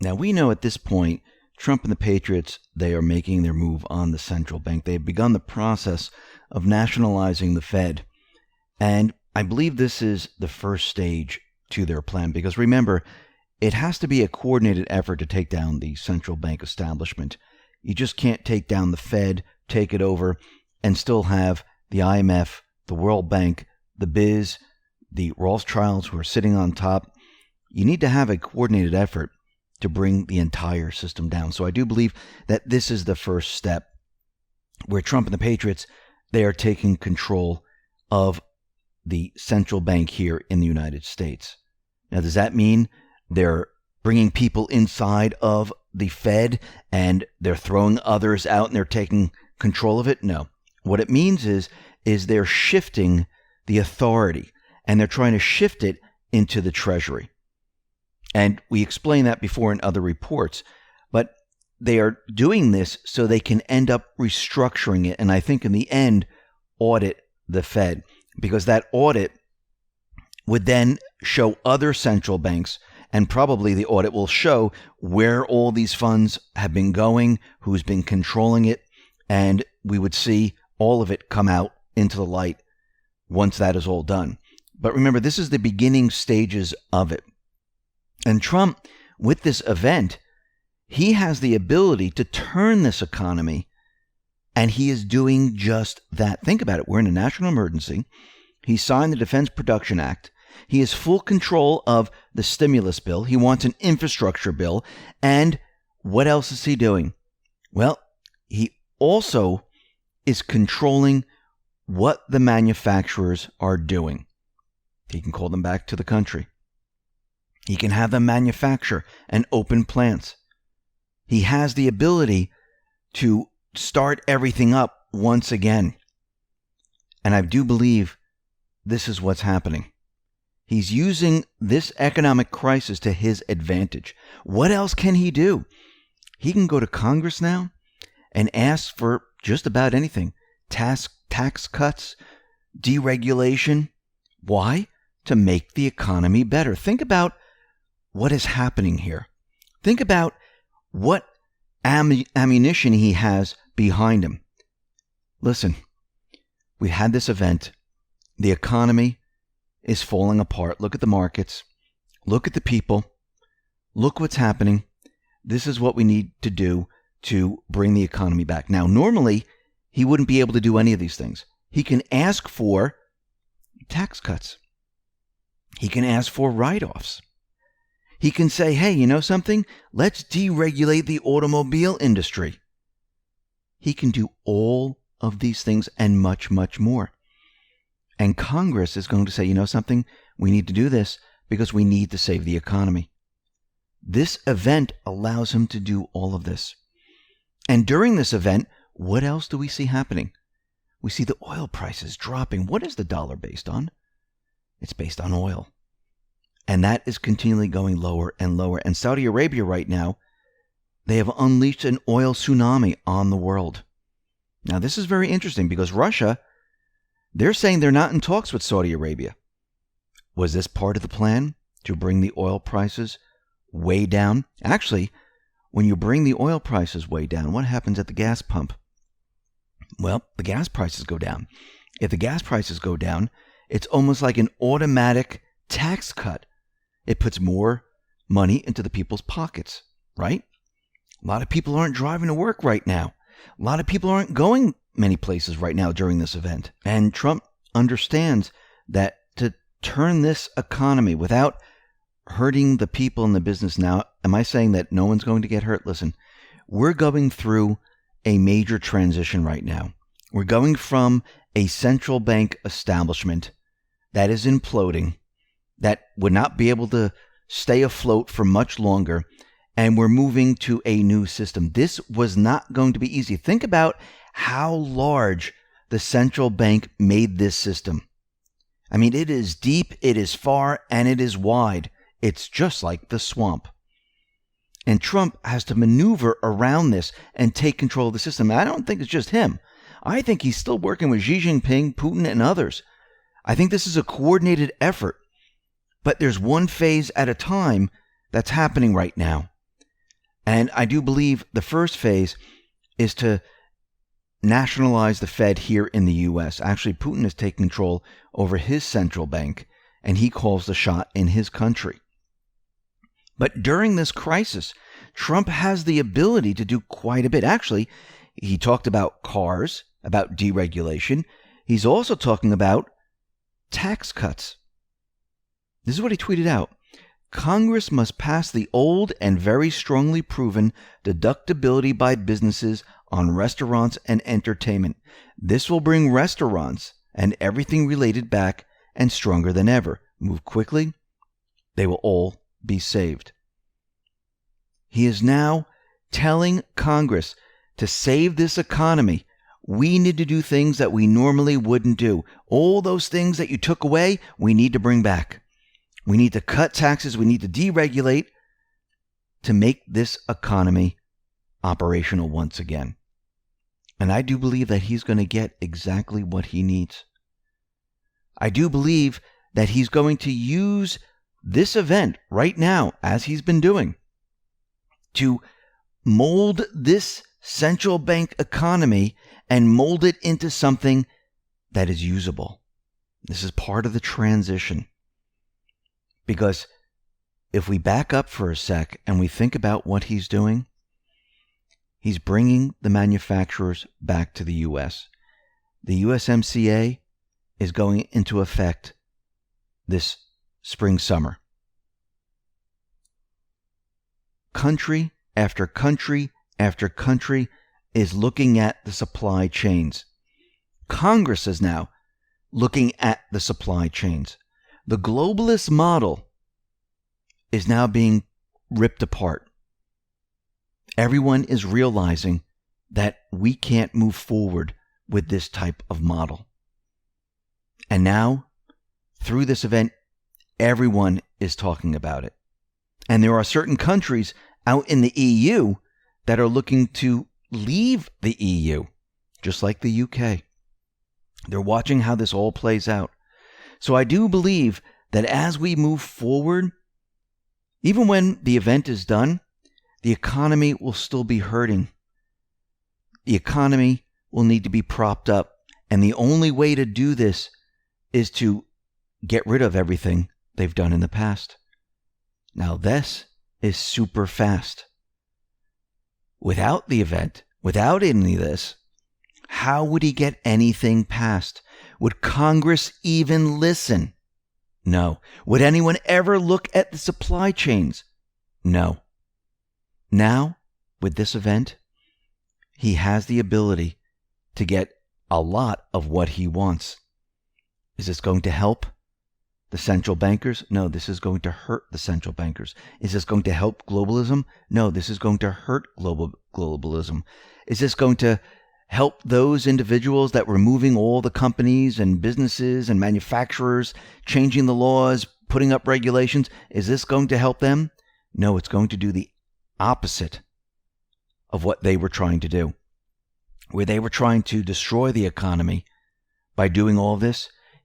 Now, we know at this point, Trump and the Patriots, they are making their move on the central bank. They've begun the process of nationalizing the Fed. And I believe this is the first stage to their plan, because remember, it has to be a coordinated effort to take down the central bank establishment. You just can't take down the Fed, take it over, and still have the IMF, the World Bank, the Biz, the Rothschilds who are sitting on top. You need to have a coordinated effort to bring the entire system down. So I do believe that this is the first step where Trump and the Patriots, they are taking control of the central bank here in the United States. Now, does that mean they're bringing people inside of the Fed and they're throwing others out and they're taking control of it? No. What it means is they're shifting the authority, and they're trying to shift it into the Treasury. And we explained that before in other reports, but they are doing this so they can end up restructuring it, and I think in the end, audit the Fed, because that audit would then show other central banks, and probably the audit will show where all these funds have been going, who's been controlling it, and we would see all of it come out into the light once that is all done. But remember, this is the beginning stages of it. And Trump, with this event, he has the ability to turn this economy, and he is doing just that. Think about it. We're in a national emergency. He signed the Defense Production Act. He has full control of the stimulus bill. He wants an infrastructure bill. And what else is he doing? Well, he also is controlling what the manufacturers are doing. He can call them back to the country. He can have them manufacture and open plants. He has the ability to start everything up once again. And I do believe this is what's happening. He's using this economic crisis to his advantage. What else can he do? He can go to Congress now and ask for just about anything. Tax cuts, deregulation. Why? To make the economy better. Think about what is happening here. Think about what ammunition he has behind him. Listen, we had this event. The economy is falling apart. Look at the markets. Look at the people. Look what's happening. This is what we need to do to bring the economy back. Now, normally, he wouldn't be able to do any of these things. He can ask for tax cuts. He can ask for write-offs. He can say, hey, you know something? Let's deregulate the automobile industry. He can do all of these things and much, much more. And Congress is going to say, you know something? We need to do this because we need to save the economy. This event allows him to do all of this. And during this event, what else do we see happening? We see the oil prices dropping. What is the dollar based on? It's based on oil. And that is continually going lower and lower. And Saudi Arabia right now, they have unleashed an oil tsunami on the world. Now, this is very interesting because Russia, they're saying they're not in talks with Saudi Arabia. Was this part of the plan to bring the oil prices way down? Actually, when you bring the oil prices way down, what happens at the gas pump? Well, the gas prices go down. If the gas prices go down, it's almost like an automatic tax cut. It puts more money into the people's pockets, right? A lot of people aren't driving to work right now. A lot of people aren't going many places right now during this event. And Trump understands that to turn this economy without hurting the people in the business now, am I saying that no one's going to get hurt? Listen, we're going through a major transition right now. We're going from a central bank establishment that is imploding, that would not be able to stay afloat for much longer, and we're moving to a new system. This was not going to be easy. Think about how large the central bank made this system. I mean, it is deep, it is far, and it is wide. It's just like the swamp. And Trump has to maneuver around this and take control of the system. And I don't think it's just him. I think he's still working with Xi Jinping, Putin, and others. I think this is a coordinated effort. But there's one phase at a time that's happening right now. And I do believe the first phase is to nationalize the Fed here in the U.S. Actually, Putin is taking control over his central bank, and he calls the shot in his country. But during this crisis, Trump has the ability to do quite a bit. Actually, he talked about cars, about deregulation. He's also talking about tax cuts. This is what he tweeted out. Congress must pass the old and very strongly proven deductibility by businesses on restaurants and entertainment. This will bring restaurants and everything related back and stronger than ever. Move quickly. They will all be saved. He is now telling Congress to save this economy. We need to do things that we normally wouldn't do. All those things that you took away, we need to bring back. We need to cut taxes. We need to deregulate to make this economy operational once again. And I do believe that he's going to get exactly what he needs. I do believe that he's going to use this event right now, as he's been doing, to mold this central bank economy and mold it into something that is usable. This is part of the transition. Because if we back up for a sec and we think about what he's doing, he's bringing the manufacturers back to the U.S. The USMCA is going into effect this spring, summer. Country after country after country is looking at the supply chains. Congress is now looking at the supply chains. The globalist model is now being ripped apart. Everyone is realizing that we can't move forward with this type of model. And now, through this event, everyone is talking about it. And there are certain countries out in the EU that are looking to leave the EU, just like the UK. They're watching how this all plays out. So I do believe that as we move forward, even when the event is done, the economy will still be hurting. The economy will need to be propped up. And the only way to do this is to get rid of everything they've done in the past. Now, this is super fast. Without the event, without any of this, how would he get anything passed? Would Congress even listen? No. Would anyone ever look at the supply chains? No. Now, with this event, he has the ability to get a lot of what he wants. Is this going to help the central bankers? No, this is going to hurt the central bankers. Is this going to help globalism? No, this is going to hurt globalism. Is this going to help those individuals that were moving all the companies and businesses and manufacturers, changing the laws, putting up regulations? Is this going to help them? No, it's going to do the opposite of what they were trying to do. Where they were trying to destroy the economy by doing all this,